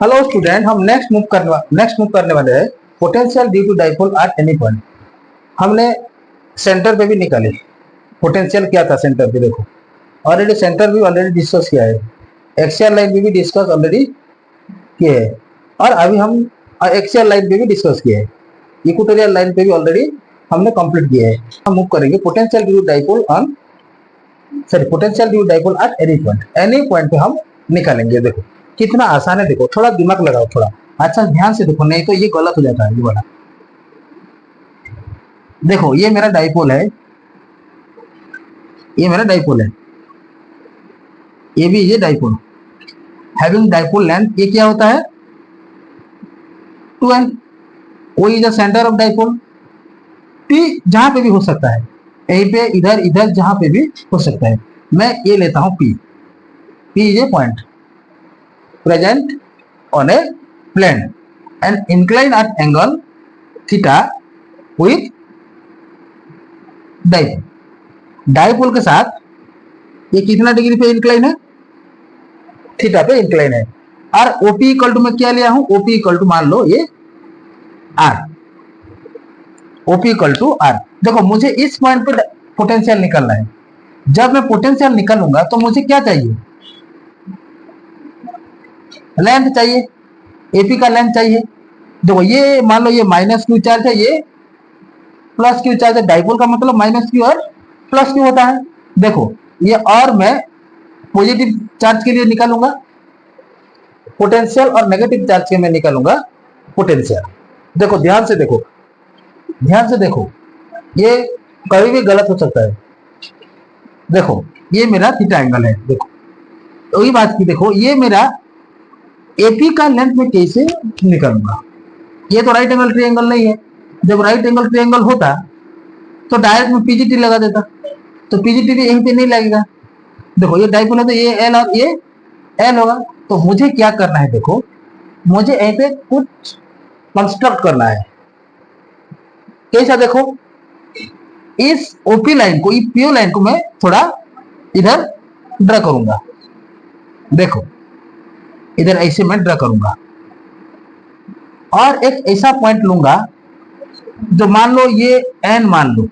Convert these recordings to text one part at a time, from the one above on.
Hello student, हम next move करने वाले हैं potential due to dipole at any point. हमने सेंटर पे भी निकाली पोटेंशियल क्या था सेंटर पे। देखो ऑलरेडी सेंटर भी ऑलरेडी डिस्कस किया है, एक्सियल लाइन पे भी डिस्कस ऑलरेडी किए है, और अभी हम एक्सियल लाइन पे भी डिस्कस किए है, इक्वेटोरियल लाइन पे भी ऑलरेडी हमने कंप्लीट किया है। हम मूव करेंगे potential due to dipole potential due to dipole at any point पे हम निकालेंगे। देखो कितना आसान है, देखो थोड़ा दिमाग लगाओ, थोड़ा अच्छा ध्यान से देखो, नहीं तो ये गलत हो जाता है ये वाला। देखो ये मेरा डाइपोल है, ये मेरा डाइपोल है, ये भी ये डाइपोल हैविंग डाइपोल लेंथ, ये क्या होता है 2n। O is the centre of dipole. P जहां पे भी हो सकता है, यहीं पे इधर इधर जहां पे भी हो सकता है। मैं ये लेता हूं P, P is a point present on a plane and inclined at angle theta with dipole। Dipole के साथ ये कितना डिग्री पे इंक्लाइन है, थीटा पे इंक्लाइन है। और ओपी इक्वल टू मैं क्या लिया हूं, ओपी इक्वल टू मान लो ये r, OP equal to r. देखो मुझे इस पॉइंट पे पोटेंशियल निकालना है। जब मैं पोटेंशियल निकालूंगा तो मुझे क्या चाहिए, लेंथ चाहिए, एपी का लेंथ चाहिए। देखो ये मान लो ये माइनस क्यू चार्ज है, ये प्लस क्यू चार्ज है। डाइपोल का मतलब माइनस क्यू और प्लस क्यू होता है। देखो ये, और मैं पॉजिटिव चार्ज के लिए निकालूंगा पोटेंशियल और नेगेटिव चार्ज के मैं निकालूंगा पोटेंशियल। देखो ध्यान से देखो, ध्यान से देखो, ये कभी भी गलत हो सकता है। देखो ये मेरा थीटा एंगल है, देखो वही बात की। देखो ये मेरा एपी का लेंथ में कैसे निकालूंगा, ये तो राइट एंगल ट्रायंगल नहीं है। जब राइट एंगल ट्रायंगल होता तो डायरेक्ट में पीजीटी लगा देता, तो पीजीटी भी यहीं पे नहीं लगेगा। देखो ये डाइपोल है तो ये एल और ये एल होगा। तो मुझे क्या करना है, देखो मुझे यहीं पे कुछ कंस्ट्रक्ट करना है। कैसा, देखो इस ओपी लाइन को, इस पीओ लाइन को मैं थोड़ा इधर ड्रा करूंगा। देखो इधर ऐसे मैं ड्रा करूंगा और एक ऐसा पॉइंट लूंगा जो मान लो ये एन मान लो,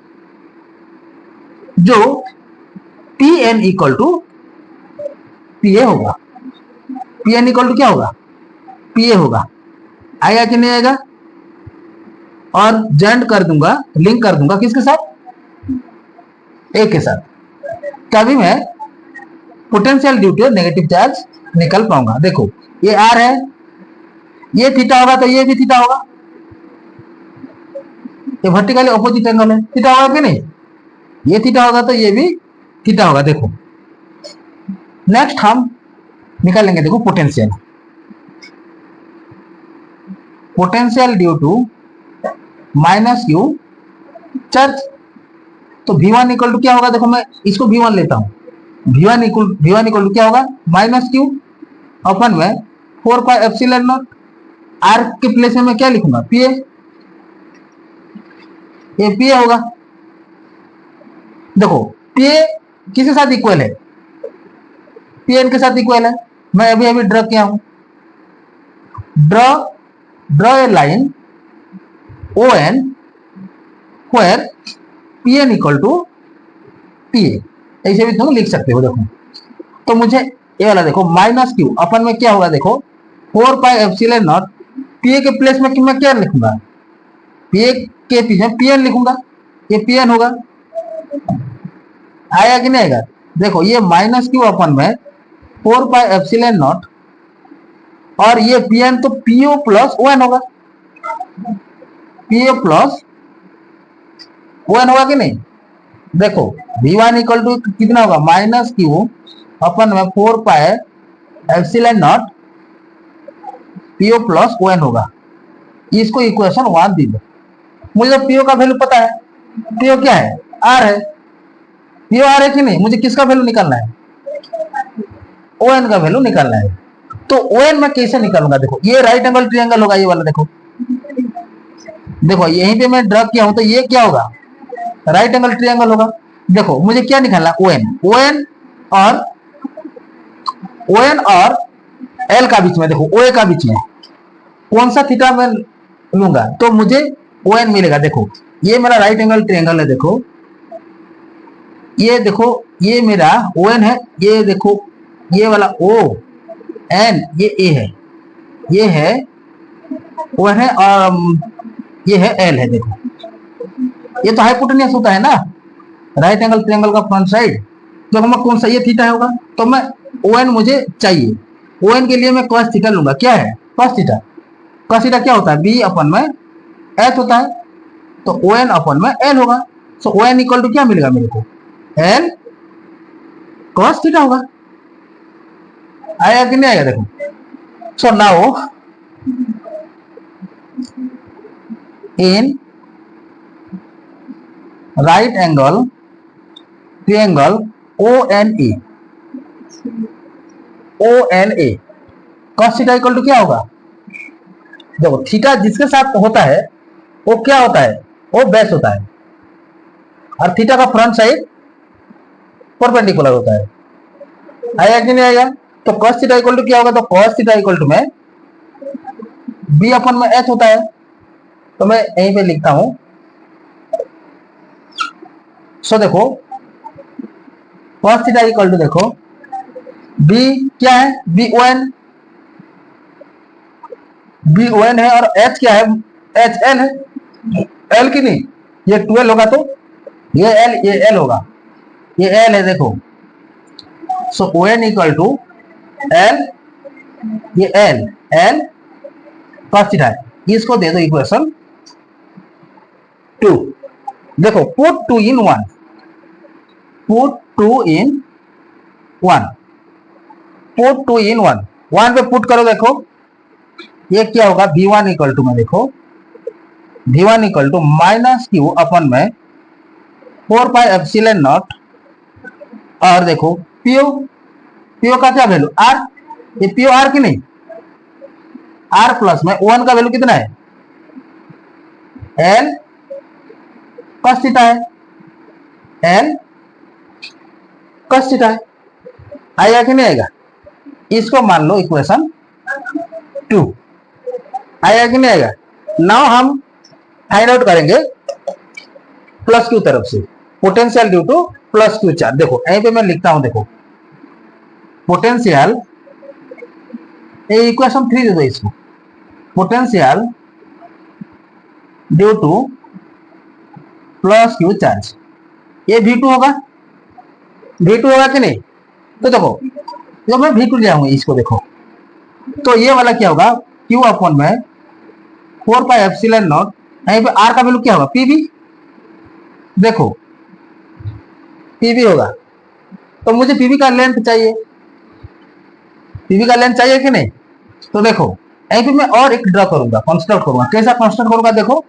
जो P N equal to P A होगा। पी एन इक्वल टू क्या होगा, पी ए होगा। आएगा कि नहीं आएगा, और जॉइंट कर दूंगा, लिंक कर दूंगा किसके साथ, ए के साथ। तभी मैं potential due to negative charge निकल पाऊंगा। देखो ये आर है, ये थीटा होगा तो ये भी थीटा होगा, ये वर्टिकली ऑपोजिट एंगल है, थीटा होगा कि नहीं, ये थीटा होगा तो ये भी थीटा होगा। देखो नेक्स्ट हम निकालेंगे, देखो potential, potential due to minus q charge. तो V1 इक्वल टू क्या होगा, देखो मैं इसको V1 लेता हूं, V1 इक्वल टू क्या होगा माइनस क्यू अपन में 4 पाई एप्सिलॉन नॉट। आर के प्लेस में मैं क्या लिखूंगा, पीए, ये पीए होगा। देखो पीए किसके साथ इक्वल है, पीएन के साथ इक्वल है। मैं अभी अभी ड्रॉ किया हूं, draw a line O N where PN equal to PA, ऐसे भी तुम लिख सकते हो। देखो तो मुझे ये वाला देखो माइनस क्यू अपन में क्या होगा, देखो 4 पाई एप्सिलॉन नॉट। पीए के प्लेस में मैं क्या लिखूंगा, पीए के पीछे पीएन लिखूंगा, ये पीएन होगा। आया कि नहीं आएगा, देखो ये माइनस क्यू अपन में 4 पाई एप्सिलॉन नॉट, और ये पीएन तो पीओ प्लस ओएन होगा, पीओ प्लस ओएन होगा कि नहीं। देखो V1 इक्वल टू कितना होगा माइनस क्यू अपन में 4 pi epsilon not PO plus on होगा। इसको इक्वेशन 1 दी दो। मुझे पीओ का वैल्यू पता है, पीओ क्या है, आर है, पीओ आर है कि नहीं। मुझे किसका वैल्यू निकालना है, ओएन का वैल्यू निकालना है। तो ओएन मैं कैसे निकालूंगा, देखो ये राइट एंगल ट्रायंगल होगा, ये वाला देखो, देखो यहीं पे मैं ड्रा किया हूं तो ये क्या होगा, राइट एंगल ट्रायंगल होगा। देखो मुझे क्या निकालना, ओएन, ओएन और एल का बीच में, देखो ओ ए का बीच में कौन सा थीटा मैं लूंगा तो मुझे ओ एन मिलेगा। देखो ये मेरा राइट एंगल ट्रायंगल है, देखो ये देखो ये मेरा ओ एन है, ये देखो ये वाला ओ एन ये ए है, ये है ओ है और ये है एल है। देखो ये तो हाइपोटेन्यूस होता है ना राइट एंगल ट्रायंगल का फ्रंट साइड, तो हमें कौन सा ये थीटा होगा, तो मैं ओ एन मुझे चाहिए, ओ एन के लिए मैं cos थीटा लूंगा। क्या है cos थीटा, cos थीटा क्या होता है बी अपन में एच होता है, तो ओ एन अपन में एल होगा। सो ओ एन इक्वल टू क्या मिलेगा मेरे को, एल cos थीटा होगा। आएगा कि नहीं आएगा, देखो so now in right angle triangle O N A cos theta equal to क्या होगा, देखो थीटा जिसके साथ होता है वो क्या होता है, वो बेस होता है, और थीटा का फ्रंट साइड परपेंडिकुलर होता है। आएगा कि नहीं आएगा, तो cos थीटा इक्वल टू क्या होगा, तो cos थीटा इक्वल टू में बी अपन में एच होता है, तो मैं यहीं पे लिखता हूं। सो देखो cos थीटा इक्वल टू देखो बी क्या है, b o n, b o n है, और एच क्या है, एच एल है, एल की नहीं, ये 12 होगा तो ये एल होगा, ये एल है देखो। So O N equal to L, ये एल cos थीटा है, इसको दे दो इक्वेशन 2। देखो put 2 in 1, put 2 in 1, put 2 in 1, 1 पे पुट करो, देखो ये क्या होगा v1 इक्वल टू में, देखो v1 equal to minus Q upon में 4 पाई एप्सिलॉन नॉट, और देखो पीओ का क्या वैल्यू आर, ये पीओ आर की नहीं, आर प्लस में वन का वैल्यू कितना है, एल cos थीटा है, एल cos थीटा है। आएगा कि नहीं आएगा, इसको मान लो इक्वेशन 2। आएगा कि नहीं आएगा। नाउ हम फाइंड आउट करेंगे प्लस क्यू तरफ से, potential due two plus Q charge. देखो यहीं पे मैं लिखता हूं, देखो पोटेंशियल, इक्वेशन 3 दे दो इसको, potential due two plus Q charge, ये V2 होगा, V2 होगा कि नहीं, तो देखो जब मैं V2 ले आऊंगा इसको, देखो तो ये वाला क्या होगा Q अपॉन में 4 पाई एप्सिलॉन नॉट, यहीं पे R का वैल्यू क्या होगा PV, देखो PV होगा, तो मुझे PV का लेंथ चाहिए, PV का लेंथ चाहिए कि नहीं, तो देखो यहीं पे मैं और एक ड्रॉ करूंगा, कंस्ट्रक्ट करूंगा। कैसा कंस्ट्रक्ट करूंगा, देखो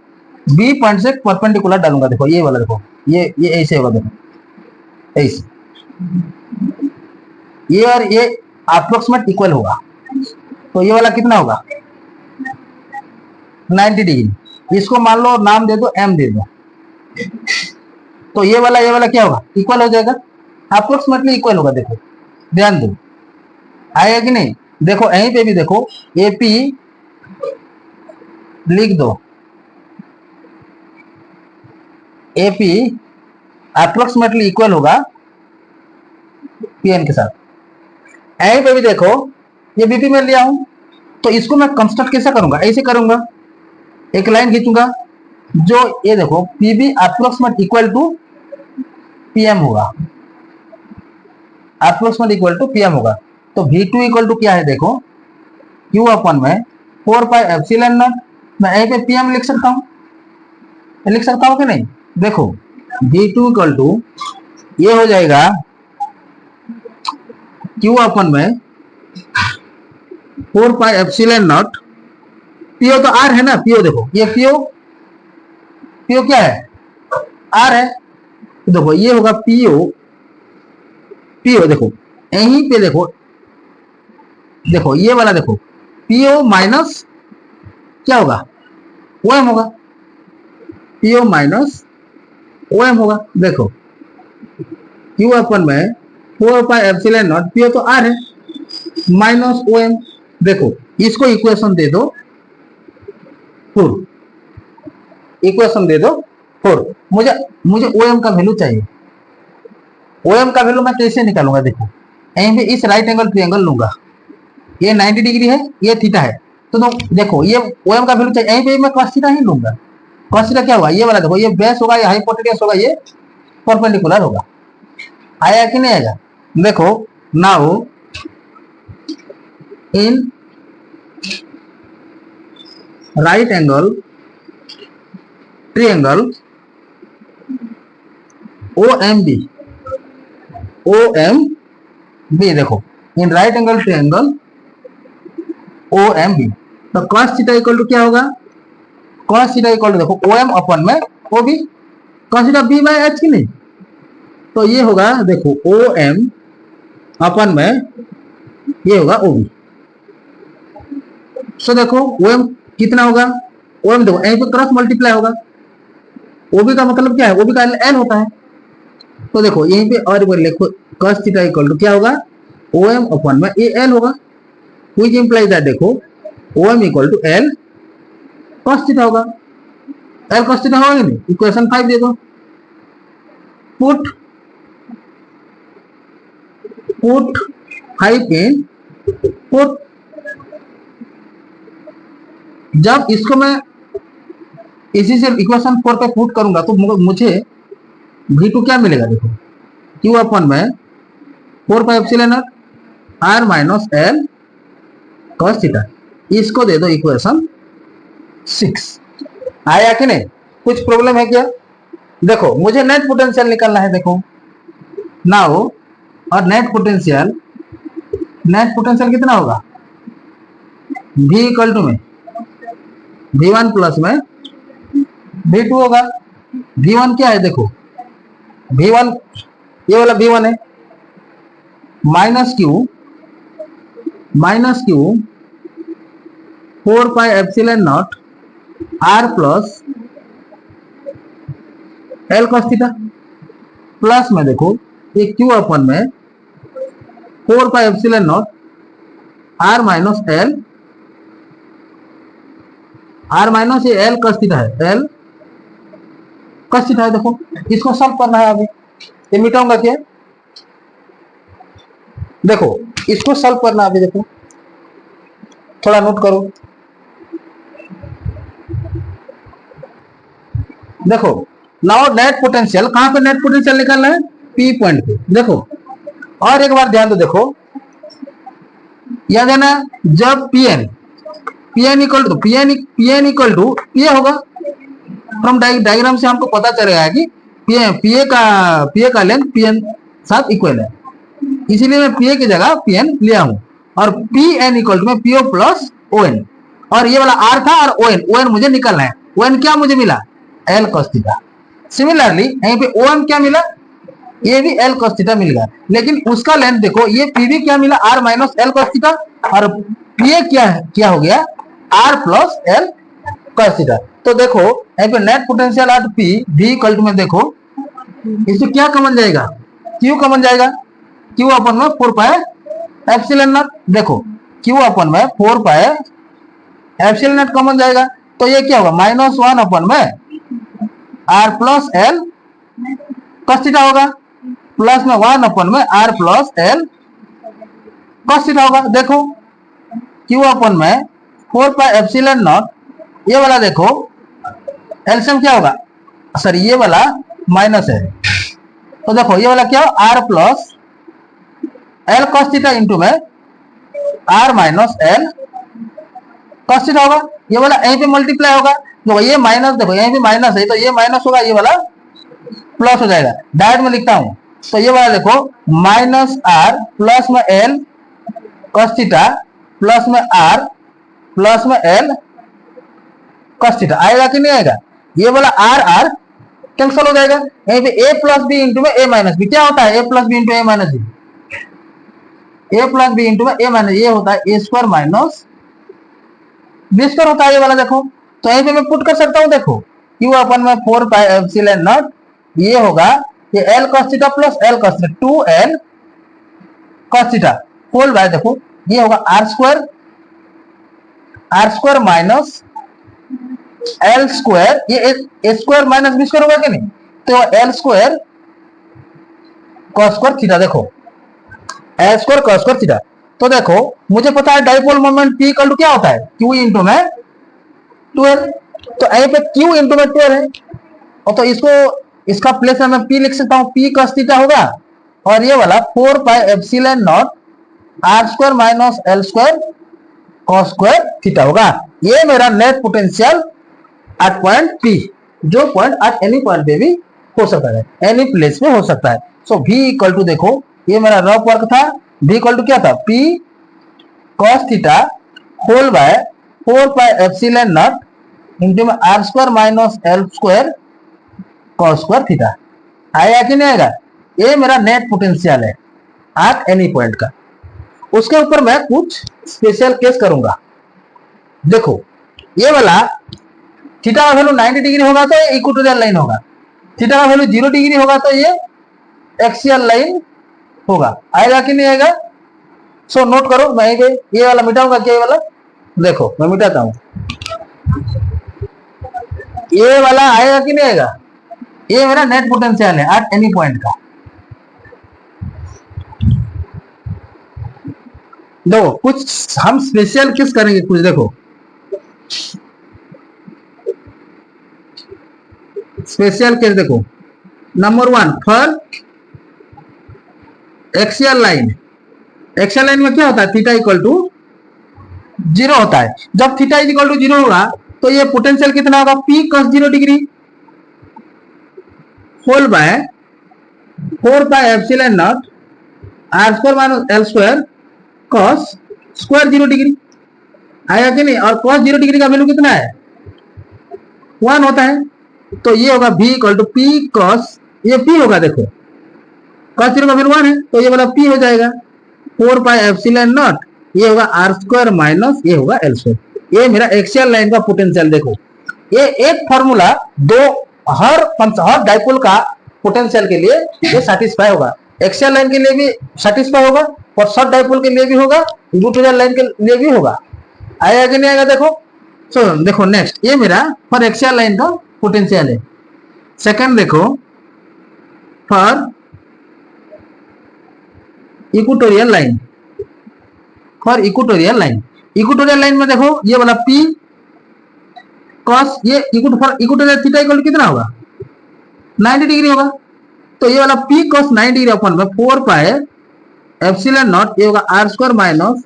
बी पॉइंट से परपेंडिकुलर डालूंगा, देखो ये वाला, देखो ये ऐसे होगा, देखो ऐसे, ये और ये अप्रोक्सीमेट इक्वल होगा, तो ये वाला कितना होगा 90 डिग्री, इसको मान लो नाम दे दो एम दे दो, तो ये वाला क्या होगा इक्वल हो जाएगा, अप्रोक्सीमेटली इक्वल होगा। देखो ध्यान दो, आएगा कि नहीं, देखो यहीं पे भी देखो एपी लिख दो, एपी अप्रोक्सीमेटली इक्वल होगा पीएन के साथ। यहीं पे भी देखो ये बीपी में लिया हूं, तो इसको मैं कंस्ट्रक्ट कैसा करूंगा, ऐसे करूंगा, एक लाइन खींचूंगा, जो ये देखो PB approximate equal to PM होगा, अप्रोक्सीमेट इक्वल टू पीएम होगा। तो V2 इक्वल टू क्या है, देखो Q अपन में 4 पाई एप्सिलॉन नॉट, मैं यहीं पे पीएम लिख सकता हूं, कि नहीं, देखो V2 इक्वल टू ये हो जाएगा Q अपन में 4 पाई एप्सिलॉन नॉट, पीओ तो आर है ना, पीओ देखो ये पीओ क्या है आर है, तो देखो ये होगा पीओ देखो यहीं पे देखो ये वाला, देखो पीओ माइनस क्या होगा ओएम होगा, पीओ माइनस ओएम होगा। देखो क्यू अपन में 4 पाई एप्सिलॉन नॉट, पीओ तो आर है, माइनस ओएम, देखो इसको इक्वेशन दे दो 4, इक्वेशन दे दो 4। मुझे मुझे ओ एम का वैल्यू चाहिए। ओ एम का वैल्यू मैं कैसे निकालूंगा? देखो यहीं पे इस राइट एंगल ट्रायंगल लूंगा, ये 90 डिग्री है, ये थीटा है, तो देखो ये ओ एम का वैल्यू चाहिए, यहीं पे मैं cos थीटा ही लूंगा। cos थीटा क्या होगा? ये वाला देखो, ये बेस होगा, ये हाइपोटेन्यूस होगा, ये परपेंडिकुलर होगा। आया कि नहीं आएगा? देखो now in right angle triangle OMB, OMB देखो in right angle triangle OMB, तो cos थीटा इक्वल टू क्या होगा? cos थीटा इक्वल टू देखो OM अपन में OB, cos theta B by H की नहीं, तो ये होगा देखो OM अपन में ये होगा OB। सो देखो OM कितना होगा? OM देखो यहीं पे क्रॉस मल्टीप्लाई होगा, OB का मतलब क्या है? OB का L होता है, तो देखो यहीं पे और लिखो cos थीटा इक्वल टू क्या होगा? OM अपन में ये L होगा, व्हिच इंप्लाइज दैट देखो OM equal to L cos theta होगा। L cos थीटा होगा नहीं? इक्वेशन 5 दे दो, पुट 5 इन पुट। जब इसको मैं इसी से इक्वेशन 4 पे पुट करूंगा तो मुझे V2 क्या मिलेगा? देखो Q अपन में 4 pi epsilon not R minus L cos theta, इसको दे दो इक्वेशन 6। आया कि नहीं? कुछ प्रॉब्लम है क्या? देखो मुझे नेट पोटेंशियल निकालना है। देखो नाउ और नेट पोटेंशियल कितना होगा? V इक्वल टू में V1 प्लस में V2 होगा। V1 क्या है? देखो V1 ये वाला V1 है, minus Q 4 pi epsilon not R plus L cos theta, plus में देखो ये Q अपन में 4 pi epsilon not R minus L, R minus ये L cos थीटा है, L cos थीटा है। देखो इसको सॉल्व करना है। अभी ये मिटाऊंगा क्या? देखो इसको सॉल्व करना है अभी। देखो थोड़ा नोट करो। देखो नाउ नेट पोटेंशियल, कहां पे नेट पोटेंशियल निकालना है? P पॉइंट पे। देखो और एक बार ध्यान दो, देखो याद है ना, जब Pn इक्वल टू P होगा, फ्रॉम डायग्राम से हमको पता चलेगा कि PA का लेंथ Pn साथ इक्वल है, इसीलिए मैं PA की जगह Pn लिया हूं। और Pn इक्वल टू में PO प्लस ON, और ये वाला R था और ON मुझे निकालना है। ON क्या मुझे मिला? L cos theta. सिमिलरली यहीं पे OM क्या मिला? ये भी L cos थीटा मिल गया, लेकिन उसका लेंथ देखो ये PV क्या मिला? R minus L cos theta, और PA क्या हो गया? R plus L cos theta. तो देखो यहाँ पे net potential at P V equal to में देखो इससे क्या कॉमन जाएगा? Q कॉमन जाएगा। Q अपन में 4 पाई एप्सिलॉन नॉट, देखो Q अपन में 4 पाई एप्सिलॉन नॉट कॉमन जाएगा, तो ये क्या होगा? -1 अपन में R plus L cos theta होगा, प्लस में 1 अपन में R plus L cos theta होगा। देखो Q अपन में 4 पाई एप्सिलॉन नॉट, ये वाला देखो एलसीएम क्या होगा? सर ये वाला माइनस है, तो देखो ये वाला क्या हो? R plus L cos theta into में R minus L cos theta होगा। ये वाला यहीं पे मल्टीप्लाई होगा, तो ये माइनस, देखो यहीं पे माइनस है तो ये माइनस होगा, ये वाला प्लस हो जाएगा। डायरेक्ट में लिखता हूं, तो ये वाला देखो माइनस R प्लस में L cos थीटा प्लस में R प्लस में L cos थीटा आएगा कि नहीं आएगा? ये वाला R कैंसिल हो जाएगा। यहीं पे A प्लस बी इंटू में A माइनस बी क्या होता है? A plus b into A minus b, A plus b into में A माइनस, ये होता है A square minus B square होता है ये वाला। देखो तो यहीं पे मैं पुट कर सकता हूं, देखो Q अपन में 4 पाई एप्सिलॉन नॉट, ये होगा ये L cos theta plus L cos theta 2L cos theta whole by, देखो ये होगा R square R square minus L square, ये A square minus B square होगा कि नहीं, तो L square cos square theta. देखो L square cos square theta. तो देखो मुझे पता है dipole moment P equal to क्या होता है, क्यू इंटू में 12। तो यहीं पे क्यू इंटू में 12 है, और तो इसको इसका प्लेस में मैं पी लिख सकता हूं, पी कॉस थीटा होगा, और ये वाला 4 pi epsilon naught r square minus L square cos square theta होगा। ये मेरा net potential at point p, जो पॉइंट एट एनी पॉइंट पे भी हो सकता है, एनी प्लेस में हो सकता है। सो v इक्वल टू, देखो ये मेरा रफ वर्क था, v इक्वल टू क्या था, p cos theta whole by 4 pi epsilon not into में are square minus L square cos square theta. आएगा कि नहीं आएगा? ये मेरा नेट पोटेंशियल है एट एनी पॉइंट का। उसके ऊपर मैं कुछ स्पेशल केस करूंगा। देखो ये वाला थीटा का वैल्यू 90 डिग्री होगा तो ये इक्वेटोरियल लाइन होगा, थीटा का वैल्यू 0 डिग्री होगा तो ये एक्सियल लाइन होगा। आएगा कि नहीं आएगा? सो नोट करो, मैं ये वाला मिटाऊंगा क्या, ये वाला देखो मैं मिटाता हूं। ये वाला आएगा कि नहीं आएगा? ये मेरा नेट पोटेंशियल है एट एनी पॉइंट का। देखो कुछ हम स्पेशल किस करेंगे कुछ, देखो स्पेशल केस देखो। Number 1 for axial line, axial line में क्या होता है, थीटा इक्वल टू 0 होता है। जब थीटा इज इक्वल टू 0 होगा तो ये पोटेंशियल कितना होगा, p cos 0 degree whole by 4 pi epsilon naught r square minus L square cos square 0 degree. आया कि नहीं? और कॉस 0 डिग्री का वैल्यू कितना है, 1 होता है। तो ये होगा v equal to p cos, ये p होगा, देखो कॉस 0 का वैल्यू 1 है तो ये वाला p हो जाएगा 4 पाई एप्सिलॉन नॉट, ये होगा आर स्क्वायर माइनस ये होगा एल स्क्वायर। ये मेरा एक्सियल लाइन का पोटेंशियल। देखो ये एक फॉर्मूला दो हर डाइपोल का पोटेंशियल के लिए ये सेटिस्फाई होगा, एक्सियल लाइन के लिए भी सेटिस्फाई होगा और शॉर्ट डाइपोल के लिए भी होगा, इक्वेटोरियल लाइन के लिए भी होगा। आएगा कि नहीं आएगा? देखो सो देखो नेक्स्ट, ये मेरा फॉर एक्सियल लाइन का पोटेंशियल है। सेकंड देखो for equatorial line, for equatorial line, equatorial line में देखो ये वाला p cos, ये इक्वेटोरियल थीटा इक्वल कितना होगा, 90 डिग्री होगा। तो ये वाला p cos 90 डिग्री अपन में 4 पाई एप्सिलॉन नॉट, ये होगा r square minus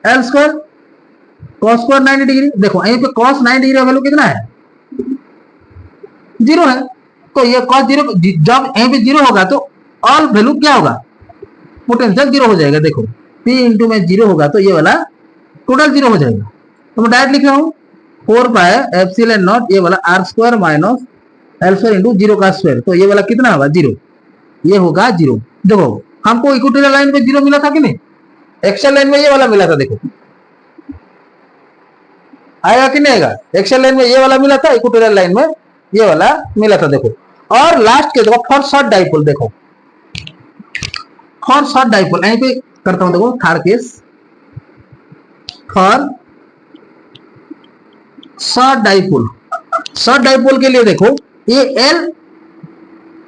L square cos square 90 degree. देखो यहीं पे cos 90 डिग्री का वैल्यू कितना है, 0 है। तो ये cos 0, जब यहीं पे 0 होगा तो ऑल वैल्यू क्या होगा, पोटेंशियल 0 हो जाएगा। देखो p इंटू में 0 होगा तो ये वाला टोटल 0 हो जाएगा। तो मैं डायरेक्ट लिख रहा हूँ 4 पाई एप्सिलॉन नॉट, ये वाला r square minus L square into 0 का स्क्वायर, तो ये वाला कितना होगा, 0, ये होगा 0। देखो हमको इक्वेटोरियल लाइन पे 0 मिला था कि नहीं, एक्सियल लाइन में ये वाला मिला था। देखो आएगा कि नहीं आएगा? एक्सियल लाइन में ये वाला मिला था, इक्वेटोरियल लाइन में ये वाला मिला था। देखो और लास्ट के देखो फॉर शॉर्ट डाइपोल, देखो फॉर शॉर्ट डाइपोल यहीं पे करता हूं। देखो third case for short dipole, short dipole के लिए देखो ये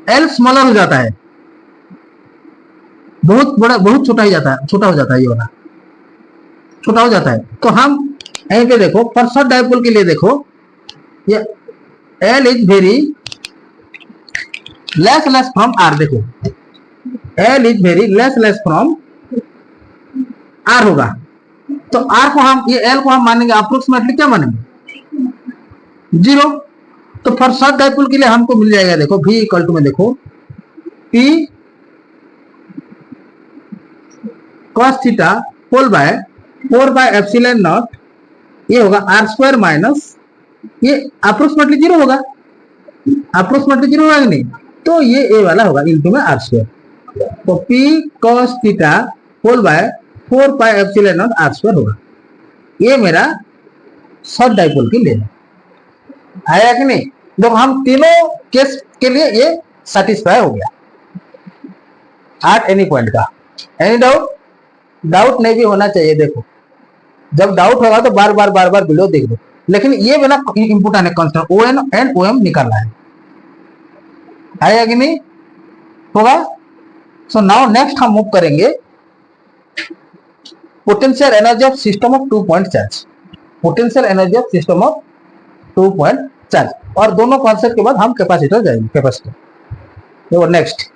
एल स्मॉलर हो जाता है, बहुत बड़ा, बहुत छोटा हो जाता है, छोटा हो जाता है, ये वाला छोटा हो जाता है। तो हम यहीं पे देखो फॉर शॉर्ट डाइपोल के लिए देखो ये L is very less from R. देखो L is very less from R होगा, तो आर को हम, ये एल को हम मानेंगे अप्रोक्सीमेटली क्या मानेंगे, 0। तो फॉर शॉर्ट डाइपोल के लिए हमको मिल जाएगा, देखो v इक्वल टू में देखो p cos theta whole by 4 by epsilon naught, ये होगा आर स्क्वायर माइनस, ये अप्रोक्सीमेटली 0 होगा, अप्रोक्सीमेटली 0 होगा कि नहीं, तो ये ए वाला होगा इंटू में आर स्क्वायर। तो p cos theta whole by 4 pi epsilon naught r square होगा। ये मेरा शॉर्ट डाइपोल के लिए आया कि नहीं? देखो हम तीनों केस के लिए ये सेटिस्फाई हो गया एट एनी पॉइंट का। Any doubt? डाउट नहीं भी होना चाहिए। देखो जब डाउट होगा तो बार बार वीडियो देख लो, लेकिन ये बिना इनपुट आने constant O N and O M निकालना है, आएगा कि नहीं होगा। सो नाउ नेक्स्ट हम मूव करेंगे potential energy of system of 2 point charge, potential energy of system of 2 point charge, और दोनों कॉन्सेप्ट के बाद हम कैपेसिटर जाएंगे, कैपेसिटर। नेक्स्ट